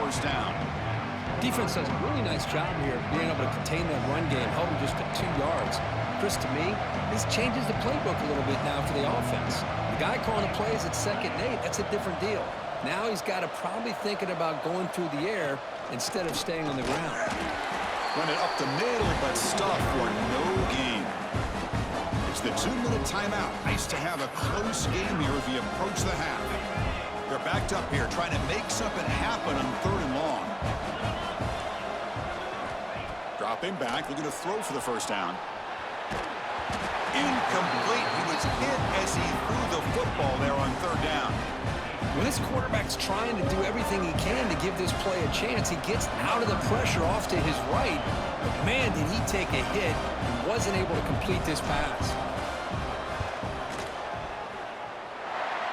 first down. Defense does a really nice job here of being able to contain that run game, held him just at 2 yards. Chris, to me, this changes the playbook a little bit now for the offense. The guy calling the plays at 2nd and 8, that's a different deal. Now he's got to probably thinking about going through the air instead of staying on the ground. Run it up the middle, but stuff for no gain. It's the 2-minute timeout. Nice to have a close game here as we approach the half. They're backed up here trying to make something happen on 3rd and long. Dropping back, looking to throw for the first down. Incomplete. He was hit as he threw the football there on 3rd down. When this quarterback's trying to do everything he can to give this play a chance, he gets out of the pressure off to his right. But man, did he take a hit and wasn't able to complete this pass.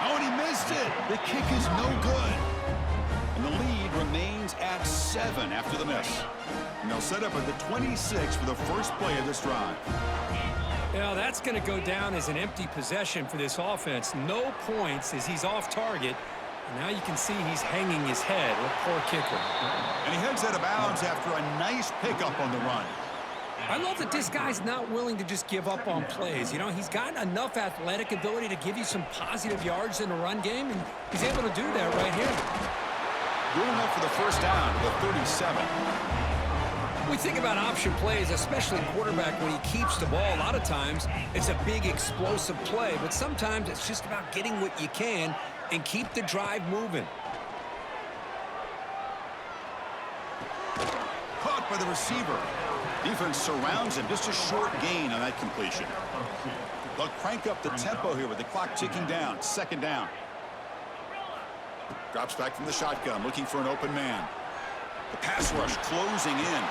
Oh, and he missed it. The kick is no good. And the lead remains at 7 after the miss. And they'll set up at the 26 for the first play of this drive. Yeah, that's going to go down as an empty possession for this offense. No points as he's off target. And now you can see he's hanging his head. What a poor kicker. And he heads out of bounds after a nice pickup on the run. I love that this guy's not willing to just give up on plays. You know, he's got enough athletic ability to give you some positive yards in the run game, and he's able to do that right here. Going up for the first down to the 37. We think about option plays, especially quarterback, when he keeps the ball. A lot of times, it's a big explosive play, but sometimes it's just about getting what you can and keep the drive moving. Caught by the receiver. Defense surrounds him. Just a short gain on that completion. They'll crank up the tempo here with the clock ticking down. 2nd down. Drops back from the shotgun, looking for an open man. The pass rush closing in.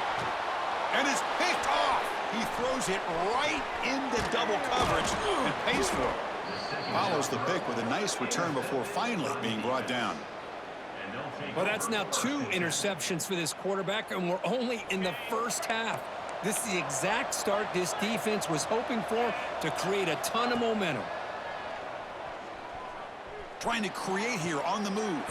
And it's picked off. He throws it right into double coverage and pays for it. Follows the pick with a nice return before finally being brought down. Well, that's now 2 interceptions for this quarterback, and we're only in the first half. This is the exact start this defense was hoping for to create a ton of momentum. Trying to create here on the move.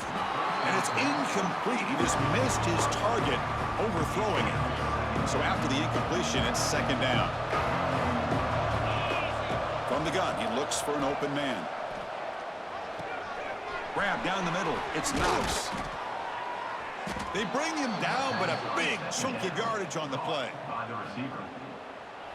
And it's incomplete. He just missed his target, overthrowing it. So after the incompletion, it's 2nd down. From the gun, he looks for an open man. Grab down the middle. It's Knox. They bring him down, but a big chunk of yardage on the play.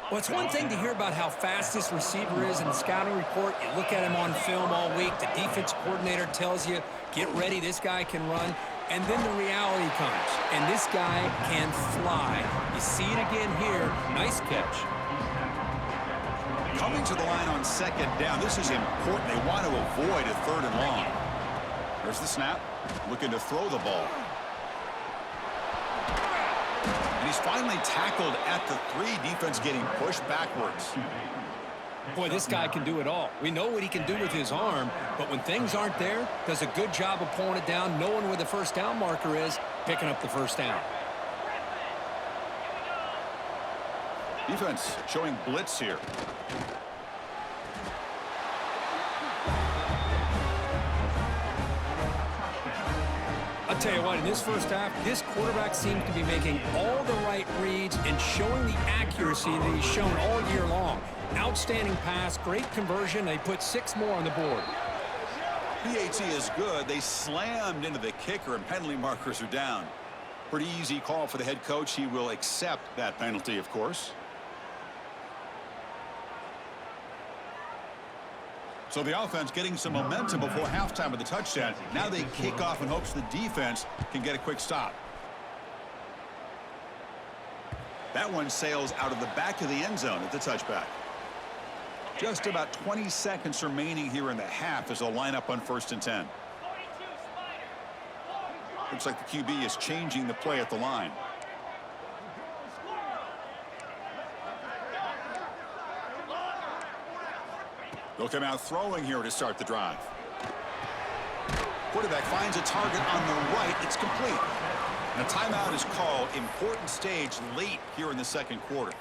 Well, it's one thing to hear about how fast this receiver is in the scouting report. You look at him on film all week. The defense coordinator tells you, get ready, this guy can run. And then the reality comes, and this guy can fly. You see it again here. Nice catch. Coming to the line on 2nd down. This is important. They want to avoid a 3rd and long. There's the snap. Looking to throw the ball. And he's finally tackled at the 3. Defense getting pushed backwards. Boy, this guy can do it all. We know what he can do with his arm, but when things aren't there, does a good job of pulling it down, knowing where the first down marker is, picking up the first down. Defense showing blitz here. I'll tell you what, in this first half, this quarterback seems to be making all the right reads and showing the accuracy that he's shown all year long. Outstanding pass, great conversion. They put 6 more on the board. PAT is good. They slammed into the kicker, and penalty markers are down. Pretty easy call for the head coach. He will accept that penalty, of course. So the offense getting some momentum before halftime with the touchdown. Now they kick off in hopes the defense can get a quick stop. That one sails out of the back of the end zone at the touchback. Just about 20 seconds remaining here in the half as they'll line up on 1st and 10. Looks like the QB is changing the play at the line. They'll come out throwing here to start the drive. Quarterback finds a target on the right. It's complete. And a timeout is called. Important stage late here in the 2nd quarter.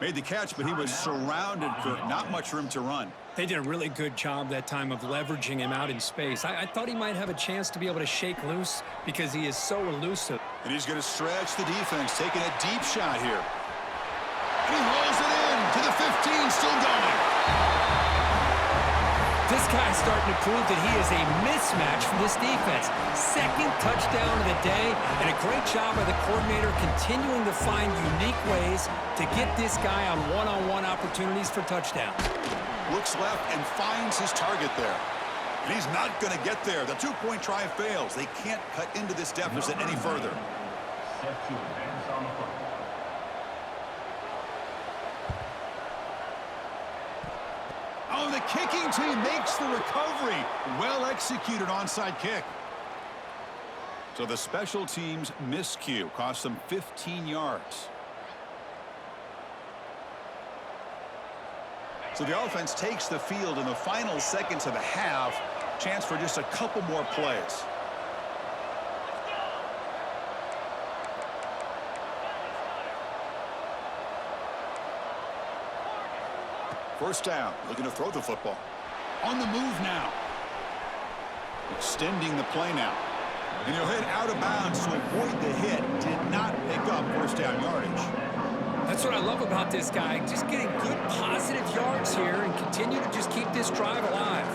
Made the catch, but he was surrounded, Kirk. Not much room to run. They did a really good job that time of leveraging him out in space. I thought he might have a chance to be able to shake loose because he is so elusive. And he's going to stretch the defense, taking a deep shot here. And he rolls it in to the 15, still going. This guy's starting to prove that he is a mismatch for this defense. Second touchdown of the day, and a great job by the coordinator continuing to find unique ways to get this guy on one-on-one opportunities for touchdowns. Looks left and finds his target there. And he's not going to get there. The two-point try fails. They can't cut into this deficit any further. Oh, the kicking team makes the recovery. Well executed onside kick. So the special teams miscue cost them 15 yards. So the offense takes the field in the final seconds of the half. Chance for just a couple more plays. First down, looking to throw the football. On the move now. Extending the play now. And he'll hit out of bounds to avoid the hit. Did not pick up first down yardage. That's what I love about this guy. Just getting good positive yards here and continue to just keep this drive alive.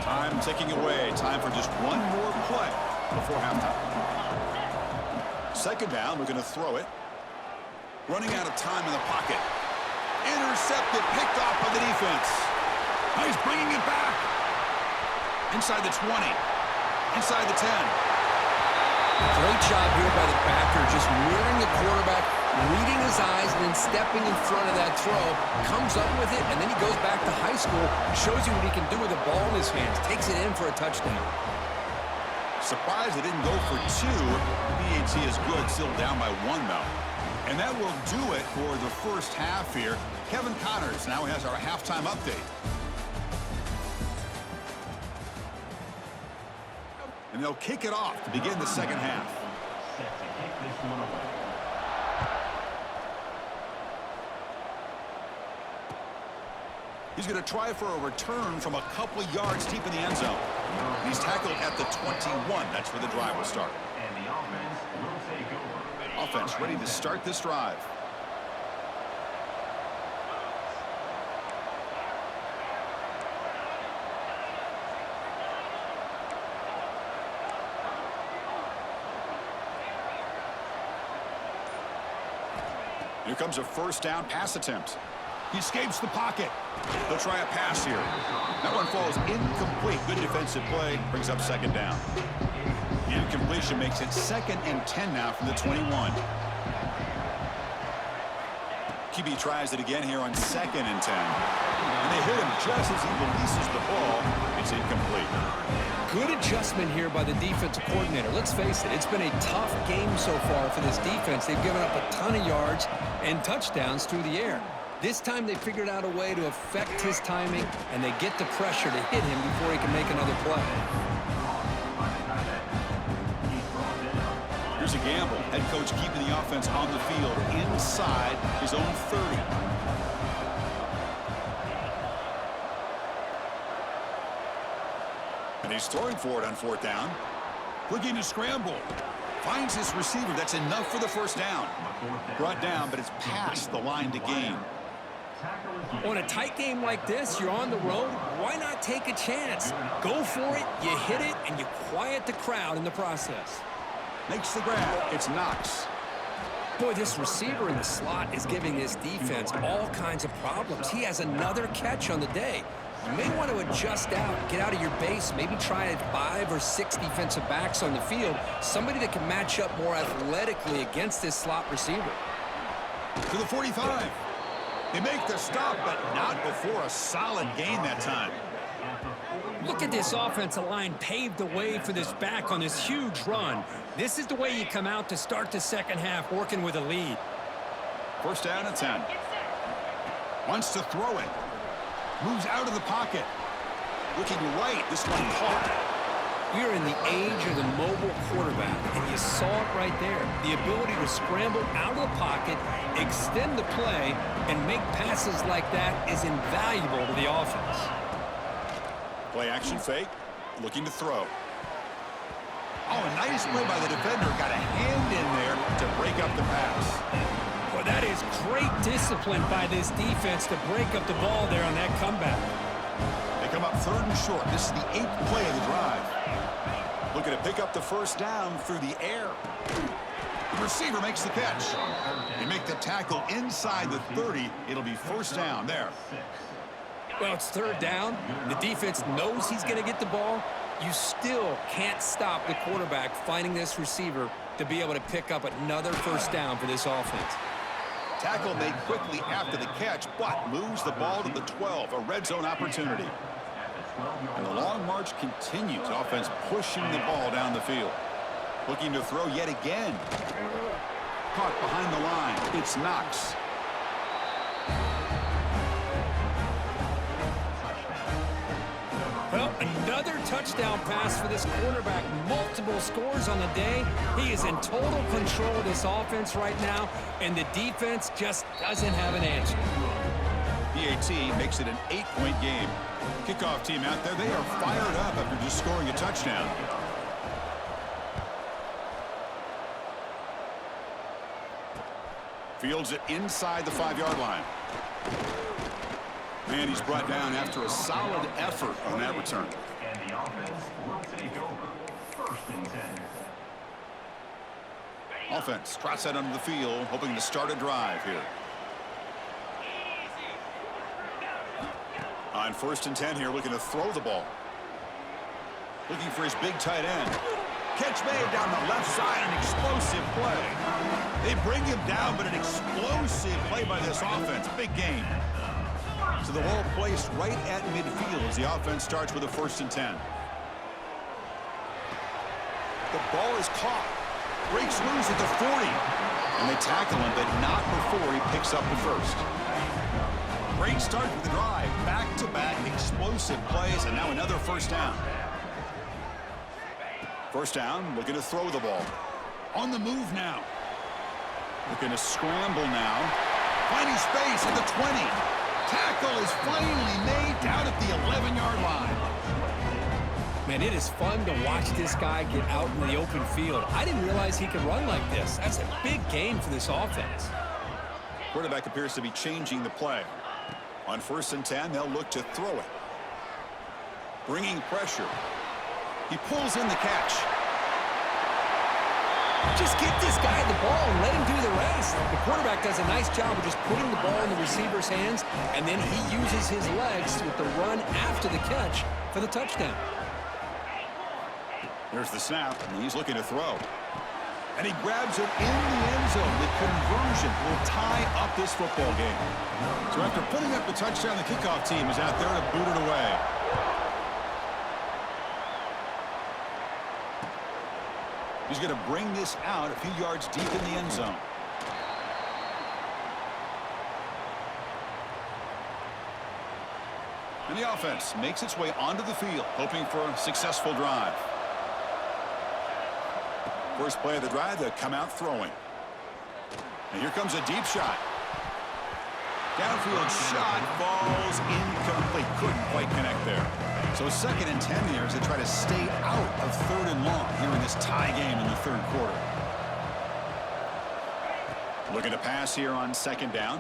Time ticking away. Time for just one more play before halftime. Second down, we're going to throw it. Running out of time in the pocket. Intercepted, picked off by the defense. Oh, he's bringing it back. Inside the 20. Inside the 10. Great job here by the backer, just mirroring the quarterback, reading his eyes, and then stepping in front of that throw. Comes up with it, and then he goes back to high school, shows you what he can do with the ball in his hands. Takes it in for a touchdown. Surprised they didn't go for two. PAT is good, still down by one, though. And that will do it for the first half here. Kevin Connors now has our halftime update. And they'll kick it off to begin the second half. He's going to try for a return from a couple yards deep in the end zone. He's tackled at the 21. That's where the drive will start. Offense ready to start this drive. Here comes a first down pass attempt. He escapes the pocket. They'll try a pass here. That one falls incomplete. Good defensive play. Brings up second down. The incompletion makes it 2nd and 10 now from the 21. QB tries it again here on 2nd and 10. And they hit him just as he releases the ball. It's incomplete. Good adjustment here by the defensive coordinator. Let's face it, it's been a tough game so far for this defense. They've given up a ton of yards and touchdowns through the air. This time they figured out a way to affect his timing, and they get the pressure to hit him before he can make another play. Here's a gamble. Head coach keeping the offense on the field inside his own 30. And he's throwing for it on fourth down. Looking to scramble. Finds his receiver. That's enough for the first down. Brought down, but it's past the line to gain. On a tight game like this, you're on the road. Why not take a chance? Go for it, you hit it, and you quiet the crowd in the process. Makes the grab. It's Knox. Boy, this receiver in the slot is giving this defense all kinds of problems. He has another catch on the day. You may want to adjust out, get out of your base, maybe try 5 or 6 defensive backs on the field, somebody that can match up more athletically against this slot receiver. To the 45. They make the stop, but not before a solid gain that time. Look at this offensive line paved the way for this back on this huge run. This is the way you come out to start the second half, working with a lead. First down and 10. Wants to throw it. Moves out of the pocket. Looking right. This one caught. We are in the age of the mobile quarterback, and you saw it right there. The ability to scramble out of the pocket, extend the play, and make passes like that is invaluable to the offense. Play action fake, looking to throw. Oh, a nice play by the defender. Got a hand in there to break up the pass. Well, that is great discipline by this defense to break up the ball there on that comeback. They come up 3rd and short. This is the 8th play of the drive. Looking to pick up the first down through the air. The receiver makes the catch. They make the tackle inside the 30. It'll be first down there. Well, it's 3rd down. The defense knows he's going to get the ball. You still can't stop the quarterback finding this receiver to be able to pick up another first down for this offense. Tackle made quickly after the catch, but moves the ball to the 12, a red zone opportunity. And the long march continues. Offense pushing the ball down the field. Looking to throw yet again. Caught behind the line. It's Knox. Well, another touchdown pass for this quarterback. Multiple scores on the day. He is in total control of this offense right now, and the defense just doesn't have an answer. PAT makes it an 8-point game. Kickoff team out there, they are fired up after just scoring a touchdown. Fields it inside the 5-yard line. And he's brought down after a solid effort on that return. And the offense will take over 1st and 10. Offense trots that under the field, hoping to start a drive here. On 1st and 10 here, looking to throw the ball. Looking for his big tight end. Catch made down the left side, an explosive play. They bring him down, but an explosive play by this offense. Big game. So the ball placed right at midfield as the offense starts with a 1st and 10. The ball is caught. Breaks loose at the 40. And they tackle him, but not before he picks up the first. Great start for the drive. Back-to-back explosive plays, and now another first down. First down, looking to throw the ball. On the move now. Looking to scramble now. Finding space at the 20. Tackle is finally made down at the 11-yard line. Man, it is fun to watch this guy get out in the open field. I didn't realize he could run like this. That's a big game for this offense. Quarterback appears to be changing the play. On 1st and 10, they'll look to throw it. Bringing pressure. He pulls in the catch. Just get this guy the ball and let him do the rest. The quarterback does a nice job of just putting the ball in the receiver's hands, and then he uses his legs with the run after the catch for the touchdown. There's the snap, and he's looking to throw. And he grabs it in the end zone. The conversion will tie up this football game. So after putting up the touchdown, the kickoff team is out there to boot it away. He's going to bring this out a few yards deep in the end zone. And the offense makes its way onto the field, hoping for a successful drive. First play of the drive, they come out throwing. And here comes a deep shot. Downfield shot falls incomplete. Couldn't quite connect there. So 2nd and 10 here as they try to stay out of 3rd and long here in this tie game in the 3rd quarter. Looking to pass here on 2nd down.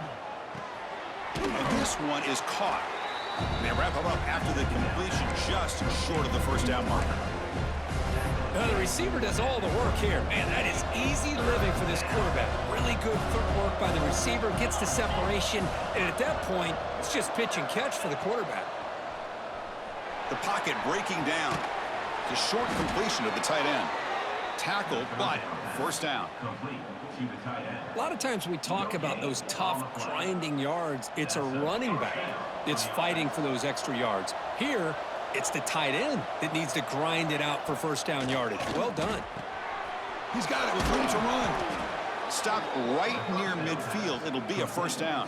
And this one is caught. And they wrap him up after the completion just short of the first down marker. Now the receiver does all the work here. Man, that is easy living for this quarterback. Really good footwork by the receiver, gets the separation, and at that point, it's just pitch and catch for the quarterback. The pocket breaking down. The short completion of the tight end. Tackled, but first down. A lot of times we talk about those tough, grinding yards. It's a running back that's fighting for those extra yards. Here, it's the tight end that needs to grind it out for first down yardage. Well done. He's got it with room to run. Stop right near midfield. It'll be a first down.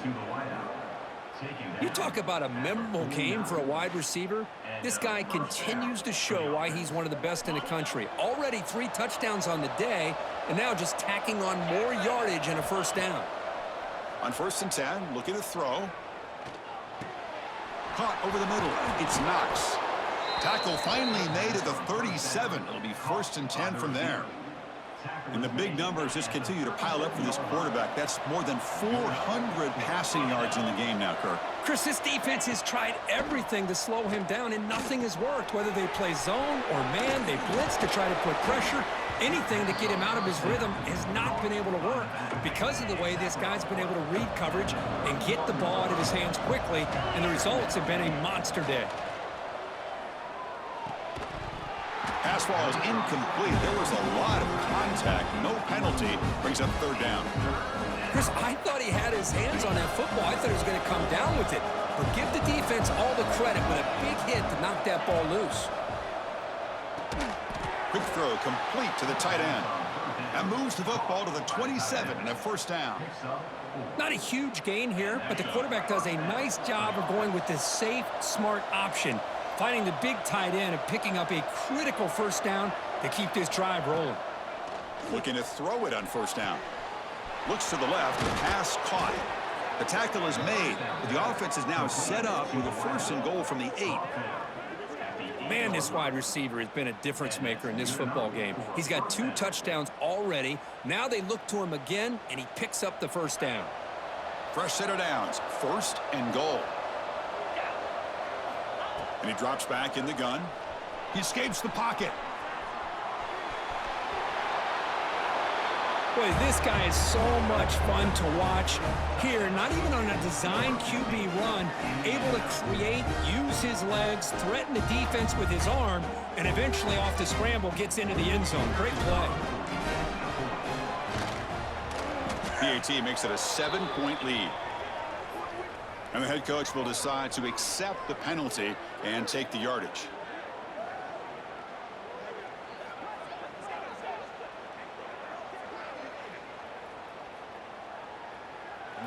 You talk about a memorable game for a wide receiver. This guy continues to show why he's one of the best in the country. Already 3 touchdowns on the day, and now just tacking on more yardage and a first down. On 1st and 10, looking to throw. Caught over the middle. It's Knox. Tackle finally made at the 37. It'll be 1st and 10 from there. And the big numbers just continue to pile up for this quarterback. That's more than 400 passing yards in the game now, Kirk. Chris, this defense has tried everything to slow him down, and nothing has worked. Whether they play zone or man, they blitz to try to put pressure. Anything to get him out of his rhythm has not been able to work because of the way this guy's been able to read coverage and get the ball out of his hands quickly, and the results have been a monster day. Pass ball is incomplete. There was a lot of contact. No penalty. Brings up 3rd down. Chris, I thought he had his hands on that football. I thought he was going to come down with it. But give the defense all the credit with a big hit to knock that ball loose. Quick throw complete to the tight end. That moves the football to the 27 and a 1st down. Not a huge gain here, but the quarterback does a nice job of going with this safe, smart option, finding the big tight end and picking up a critical 1st down to keep this drive rolling. Looking to throw it on 1st down. Looks to the left. The pass caught. The tackle is made. The offense is now set up with a 1st and goal from the 8. Man, this wide receiver has been a difference maker in this football game. He's got 2 touchdowns already. Now they look to him again, and he picks up the 1st down. Fresh set of downs. 1st and goal. And he drops back in the gun. He escapes the pocket. Boy, this guy is so much fun to watch. Here, not even on a design QB run, able to create, use his legs, threaten the defense with his arm, and eventually off the scramble gets into the end zone. Great play. PAT makes it a 7-point lead. And the head coach will decide to accept the penalty and take the yardage.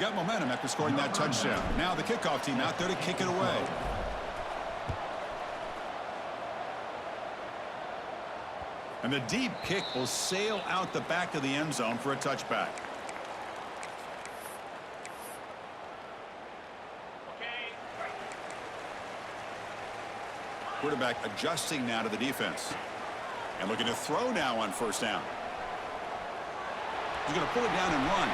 Got momentum after scoring that touchdown. Now the kickoff team out there to kick it away. And the deep kick will sail out the back of the end zone for a touchback. Quarterback adjusting now to the defense. And looking to throw now on 1st down. He's going to pull it down and run.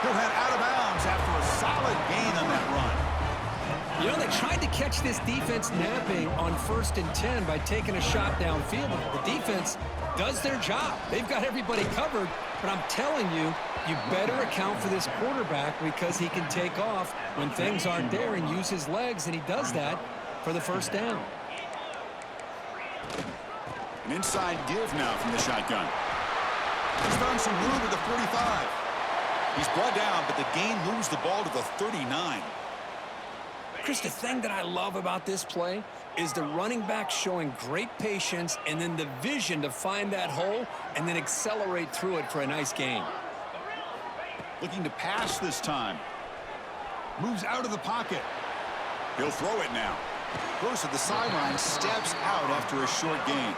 He'll head out of bounds after a solid gain on that run. You know, they tried to catch this defense napping on 1st and 10 by taking a shot downfield. The defense does their job. They've got everybody covered, but I'm telling you, you better account for this quarterback because he can take off when things aren't there and use his legs, and he does that for the 1st down. An inside give now from the shotgun. He's found some room at the 45. He's brought down, but the gain moves the ball to the 39. Chris, the thing that I love about this play is the running back showing great patience and then the vision to find that hole and then accelerate through it for a nice gain. Looking to pass this time. Moves out of the pocket. He'll throw it now. Goes to the sideline, steps out after a short gain.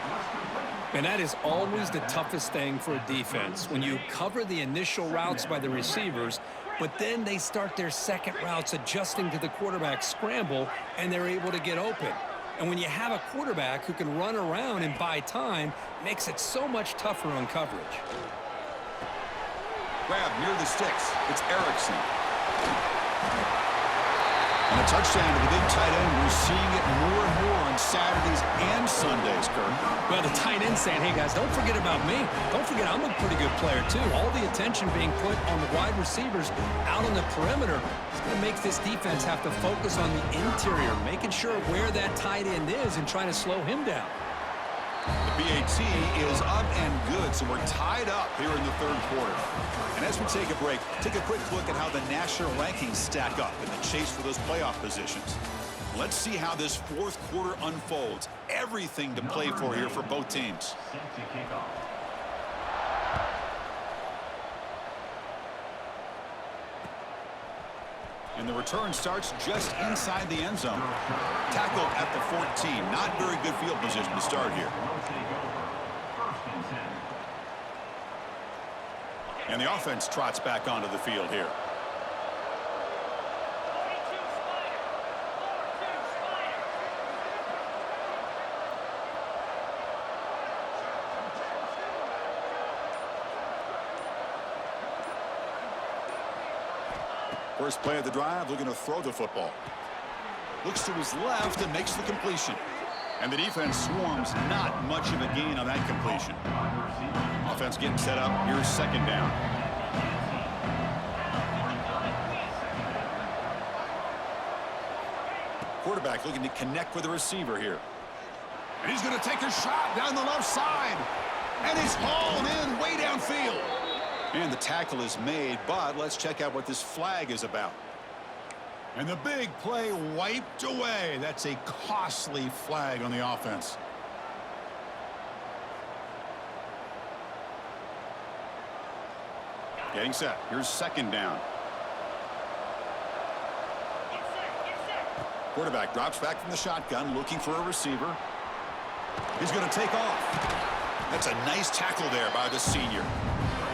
And that is always the toughest thing for a defense. When you cover the initial routes by the receivers, but then they start their second routes adjusting to the quarterback scramble, and they're able to get open. And when you have a quarterback who can run around and buy time, it makes it so much tougher on coverage. Grab near the sticks. It's Erickson. And a touchdown to the big tight end. We're seeing it more and more on Saturdays and Sundays, Kirk. Well, the tight end saying, hey, guys, don't forget about me. Don't forget I'm a pretty good player, too. All the attention being put on the wide receivers out on the perimeter is going to make this defense have to focus on the interior, making sure where that tight end is and trying to slow him down. The BAT is up and good, so we're tied up here in the third quarter. And as we take a break, take a quick look at how the national rankings stack up in the chase for those playoff positions. Let's see how this fourth quarter unfolds. Everything to play for here for both teams. And the return starts just inside the end zone. Tackled at the 14. Not very good field position to start here. And the offense trots back onto the field here. First play of the drive, looking to throw the football. Looks to his left and makes the completion. And the defense swarms, not much of a gain on that completion. Offense getting set up. Here's second down. Quarterback looking to connect with the receiver here. And he's going to take a shot down the left side. And he's hauled in way downfield. And the tackle is made, but let's check out what this flag is about. And the big play wiped away. That's a costly flag on the offense. Getting set. Here's second down. Quarterback drops back from the shotgun, looking for a receiver. He's going to take off. That's a nice tackle there by the senior.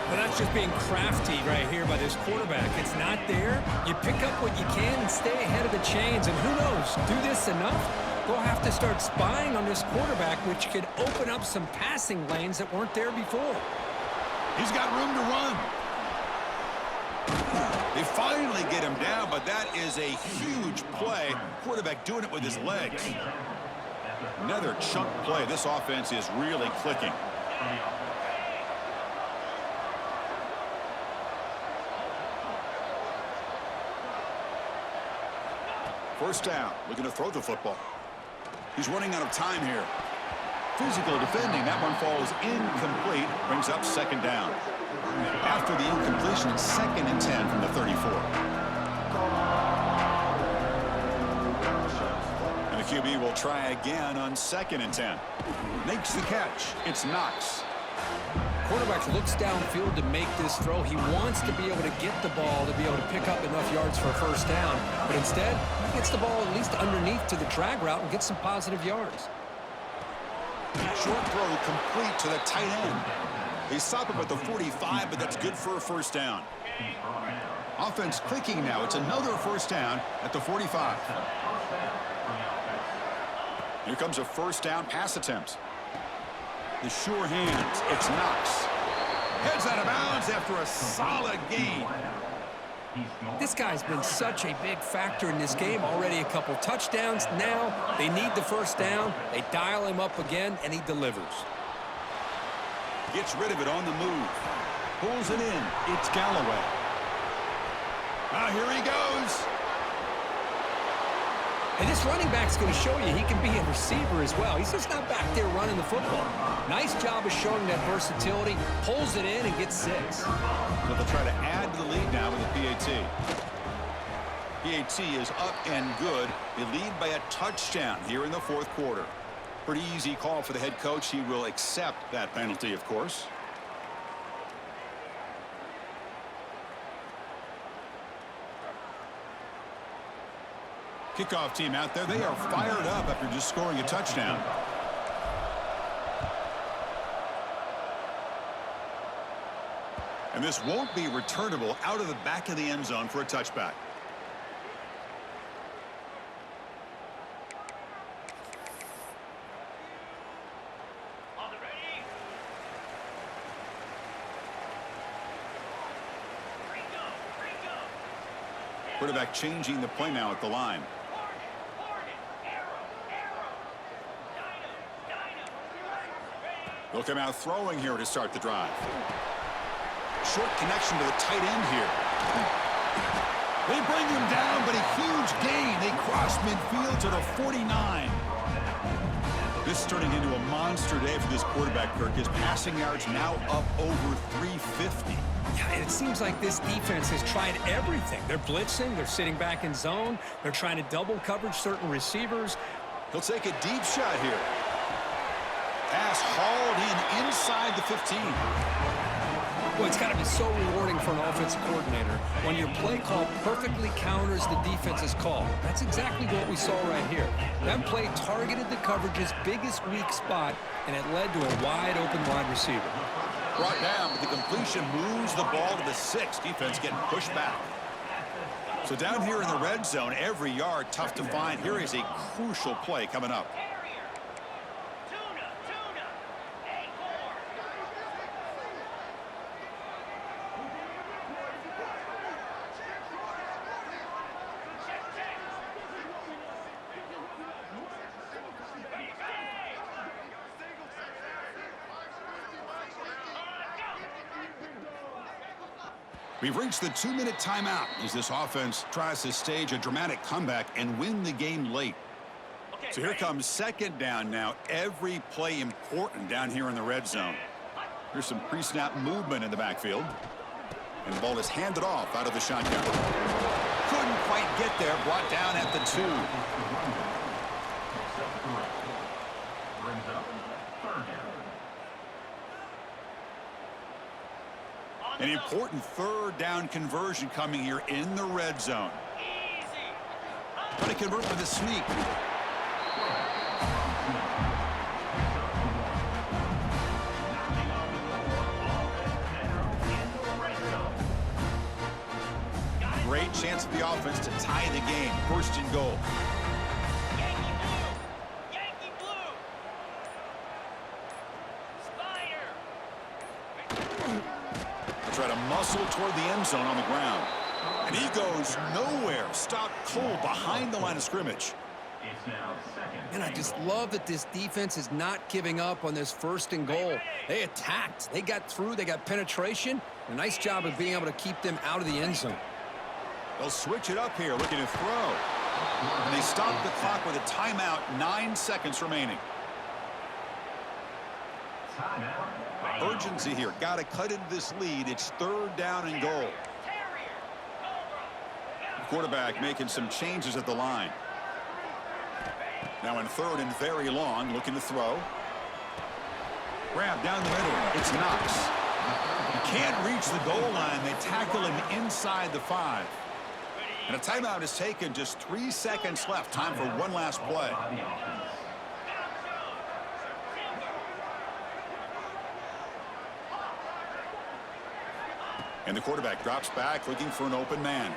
Well, that's just being crafty right here by this quarterback. It's not there. You pick up what you can and stay ahead of the chains. And who knows, do this enough, they'll have to start spying on this quarterback, which could open up some passing lanes that weren't there before. He's got room to run. They finally get him down, but that is a huge play. Quarterback doing it with his legs. Another chunk play. This offense is really clicking. First down, looking to throw the football. He's running out of time here. Physical defending, that one falls incomplete, brings up second down. After the incompletion, it's 2nd and 10 from the 34. And the QB will try again on 2nd and 10. Makes the catch. It's Knox. Quarterback looks downfield to make this throw. He wants to be able to get the ball to be able to pick up enough yards for a first down. But instead, he gets the ball at least underneath to the drag route and gets some positive yards. Short throw complete to the tight end. They stop him at the 45, but that's good for a first down. Offense clicking now. It's another first down at the 45. Here comes a first down pass attempt. The sure hands. It's Knox. Heads out of bounds after a solid gain. This guy's been such a big factor in this game. Already a couple touchdowns. Now they need the first down. They dial him up again, and he delivers. Gets rid of it on the move. Pulls it in. It's Galloway. Now here he goes. And this running back's going to show you he can be a receiver as well. He's just not back there running the football. Nice job of showing that versatility. Pulls it in and gets 6. So they'll try to add to the lead now with the PAT. PAT is up and good. They lead by a touchdown here in the 4th quarter. Pretty easy call for the head coach. He will accept that penalty, of course. Kickoff team out there. They are fired up after just scoring a touchdown. And this won't be returnable out of the back of the end zone for a touchback. Quarterback changing the play now at the line. They'll come out throwing here to start the drive. Short connection to the tight end here. They bring him down, but a huge gain. They cross midfield to the 49. This is turning into a monster day for this quarterback, Kirk. His passing yards now up over 350. Yeah, and it seems like this defense has tried everything. They're blitzing. They're sitting back in zone. They're trying to double coverage certain receivers. He'll take a deep shot here. Pass hauled in inside the 15. Well, it's got to be so rewarding for an offensive coordinator when your play call perfectly counters the defense's call. That's exactly what we saw right here. That play targeted the coverage's biggest weak spot, and it led to a wide-open wide receiver. Brought down, but the completion moves the ball to the 6. Defense getting pushed back. So down here in the red zone, every yard tough to find. Here is a crucial play coming up. We've reached the 2-minute timeout as this offense tries to stage a dramatic comeback and win the game late. So here comes second down now. Every play important down here in the red zone. Here's some pre-snap movement in the backfield. And the ball is handed off out of the shotgun. Couldn't quite get there. Brought down at the 2. Brings up third down. An important third down conversion coming here in the red zone. Trying to convert with a sneak. Great chance for the offense to tie the game. First and goal. Yankee blue. Spider. Try to muscle toward the end zone on the ground. And he goes nowhere. Stopped cold behind the line of scrimmage. It's now second. And I just love that this defense is not giving up on this first and goal. They attacked. They got through. They got penetration. A nice job of being able to keep them out of the end zone. They'll switch it up here, looking to throw. And they stop the clock with a timeout, 9 seconds remaining. Timeout. Urgency here. Got to cut into this lead. It's third down and goal. The quarterback making some changes at the line. Now in third and very long, looking to throw. Grab down the middle. It's Knox. He can't reach the goal line. They tackle him inside the 5. And a timeout is taken. Just 3 seconds left. Time for one last play. And the quarterback drops back, looking for an open man.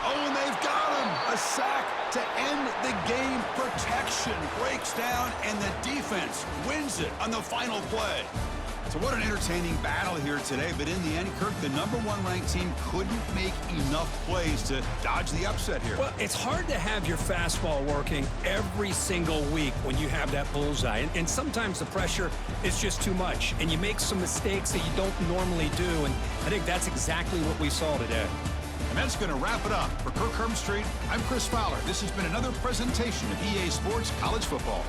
Oh, and they've got him! A sack to end the game. Protection breaks down, and the defense wins it on the final play. So what an entertaining battle here today. But in the end, Kirk, the #1 ranked team couldn't make enough plays to dodge the upset here. Well, it's hard to have your fastball working every single week when you have that bullseye. And sometimes the pressure is just too much, and you make some mistakes that you don't normally do. And I think that's exactly what we saw today. And that's going to wrap it up. For Kirk Herbstreit, I'm Chris Fowler. This has been another presentation of EA Sports College Football.